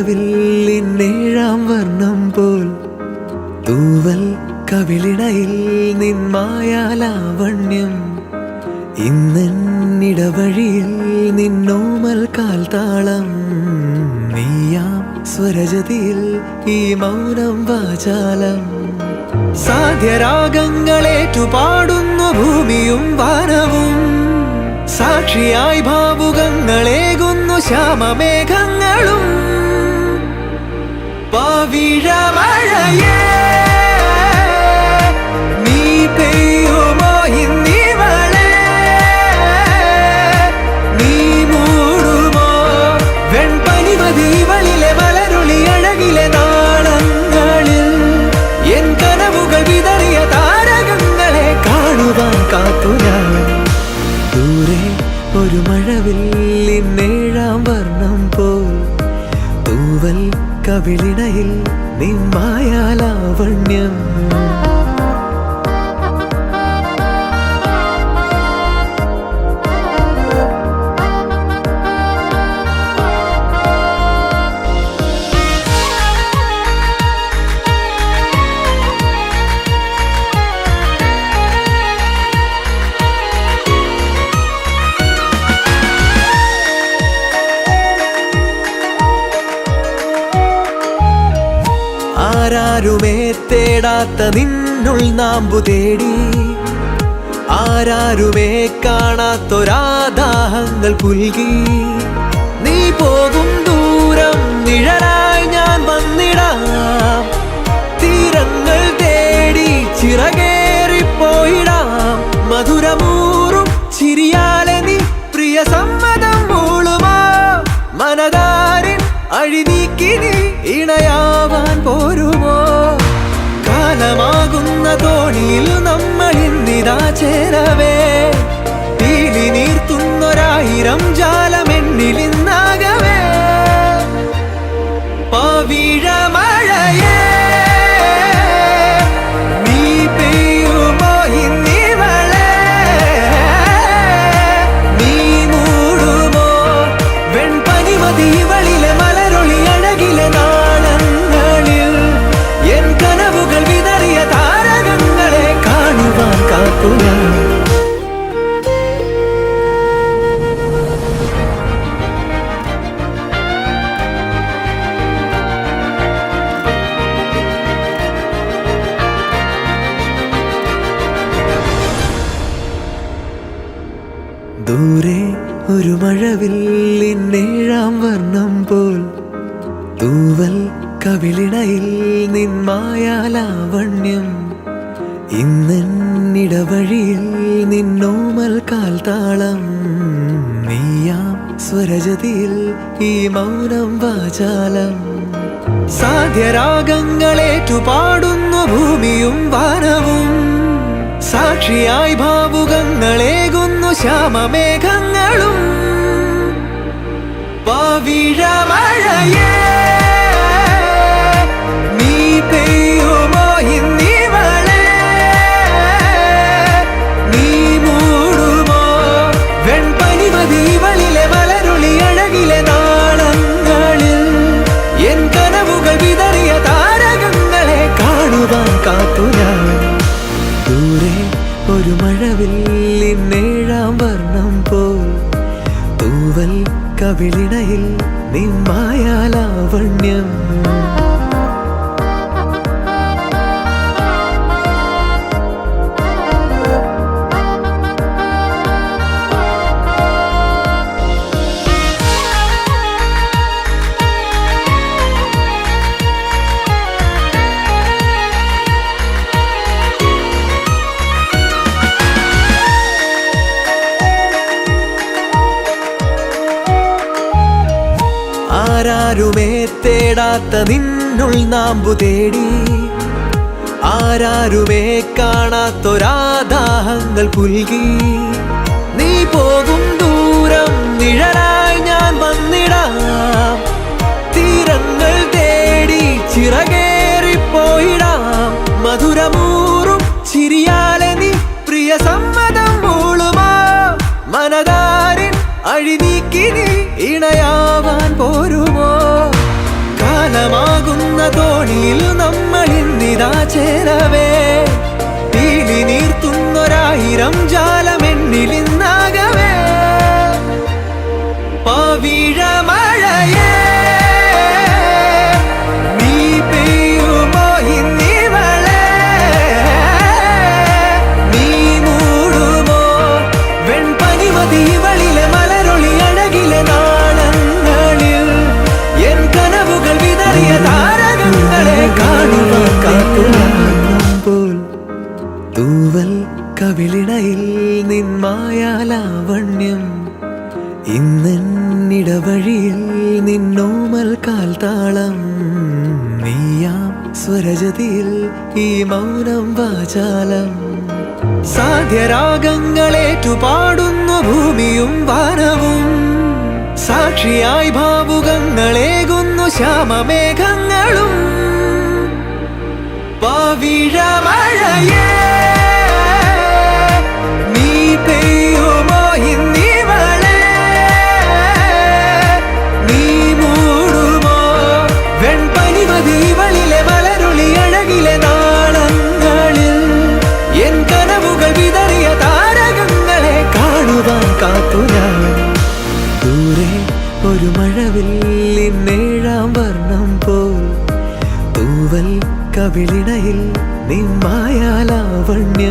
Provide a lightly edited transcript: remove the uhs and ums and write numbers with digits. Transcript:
മഴവില്ലിന്നേഴാം വർണ്ണം പോൽ തൂവൽ കവിളിണയിൽ നിന്മായാലാവണ്യം ഇന്നിടവഴിയിൽ നിന്നോമൽ കാൽത്താളം നീയാം സ്വരജതിയിൽ ഈ മൗനം വാചാലം സാധ്യരാഗങ്ങളേറ്റുപാടുന്നു ഭൂമിയും വാനവും സാക്ഷിയായി ഭാവുകങ്ങളേകുന്നു ശ്യാമമേഘങ്ങളും പവിഴമഴയേ നീ പെയ്യുമോ ഇന്നിവളെ നീ മൂടുമോ വെൺപനിമതിവളിലെ മലരുളി അഴകിലെ നാളങ്ങളിൽ എൻ കനവുകൾ വിതറിയ താരകങ്ങളെ കാണുവാൻ കാത്തു ഞാൻ ദൂരെ ഒരു മഴവില്ലിന്നേഴാം വർണ്ണം പോൽ തൂവൽ കവിളിണയിൽ നിന്മായാലാവണ്യം ആരാരുമേ തേടാത്ത നിന്നുൾ നാമ്പു തേടി ആരാരുമേ കാണാത്തൊരാദാഹങ്ങൾ പുൽകി നീ പോകും ദൂരം നിഴലായി ഞാൻ വന്നിടാം തീരങ്ങൾ തേടി ചിറകേറിപ്പോയിടാം മധുരമൂറും ചിരിയാലെ നീ പ്രിയ സമ്മതം മൂളുമാ മനതാരിൻ അഴിനീക്കി നീ ഇണയാവാൻ പോരുമോ കാലമാകുന്ന തോണിയിൽ നമ്മൾ ഇന്നിതാ ചേരവേ തീലി നീർത്തുന്നൊരായിരം ജാലമെന്നിലിന്നാകവേ പവിഴമഴയേ നീ പെയ്യുമോ ഇന്നിവളെ നീ മൂടുമോ വെൺപനിമതിവളിലെ മലരൊളി അഴകിലെ നാളങ്ങളിൽ എൻ കനവുകൾ വിതറിയ താരകങ്ങളെ കാണുവാൻ കാത്തു ഞാൻ ദൂരെ ഒരു മഴവില്ലിന്നേഴാം വർണ്ണം പോൽ തൂവൽ കവിളിണയിൽ നിന്മായാലാവണ്യം ഇന്നിടവഴിയിൽ നിന്നോമൽ കാൽത്താളം നീയാം സ്വരജതിയിൽ ഈ മൗനം വാചാലം സാധ്യരാഗങ്ങളേറ്റുപാടുന്നു ഭൂമിയും വാനവും സാക്ഷിയായി ഭാവുകങ്ങളേകുന്നു ശ്യാമമേഘങ്ങളും പവിഴമഴയേ നീ പെയ്യുമോ ഇന്നിവളെ നീ മൂടുമോ വെൺപനിമതിവളിലെ മലരുളി അഴകിലെ നാളങ്ങളിൽ എൻ കനവുകൾ വിതറിയ താരകങ്ങളെ കാണുവാൻ കാത്തു ഞാൻ ദൂരെ ഒരു മഴവില്ലിന്നേഴാം വർണ്ണം പോൽ തൂവൽ കവിളിണയിൽ നിന്മായാലാവണ്യം ആരാരുമേ തേടാത്ത നിന്നുൾ നാമ്പു തേടി ആരാരുമേ കാണാത്തൊരാദാഹങ്ങൾ പുൽകി നീ പോകും ദൂരം നിഴലായി ഞാൻ വന്നിടാം തീരങ്ങൾ തേടി ചിറകേറിപ്പോയിടാം മധുരമൂറും ചിരിയാലെ നീ പ്രിയ സമ്മതം മൂളുമാ മനതാരിൻ അഴിനീക്കി നീ ഇണയാവാൻ പോരുമോ ചേരവേ പീലി നീർത്തുന്നൊരായിരം ജാലമെന്നിലിന്നാകവേ പവിഴമഴയേ നീ പെയ്യുമോ ഇന്നിവളെ നീ മൂടുമോ വെൺപനിമതി ഇവളിലെ മലരൊളി അഴകിലെ നാളങ്ങളിൽ എൻ കനവുകൾ വിതറിയ താരകങ്ങളെ കാണുവാൻ കാത്തുപോൽ തൂവൽ കവിളിണയിൽ നിന്മായാലാവണ്യം ഇന്നിടവഴിയിൽ നിന്നോമൽ കാൽത്താളം നീയാം സ്വരജതിയിൽ ഈ മൗനം വാചാലം സാധ്യരാഗങ്ങളേറ്റുപാടുന്നു ഭൂമിയും വാനവും സാക്ഷിയായി ഭാവുകങ്ങളേകുന്നു ശ്യാമമേഘങ്ങളും പവിഴമഴയേ നീ പെയ്യുമോ ഇന്നിവളെ നീ മൂടുമോ വെൺപനിമതി ഇവളിലെ മലരുളി അഴകിലെ നാളങ്ങളിൽ എൻ കനവുകൾ വിതറിയ താരകങ്ങളെ കാണുവാൻ കാത്തു ഞാൻ ദൂരെ ഒരു മഴവില്ലിന്നേഴാം വർണ്ണം പോൽ തൂവൽ കവിളിണയിൽ നിന്മായാലാവണ്യം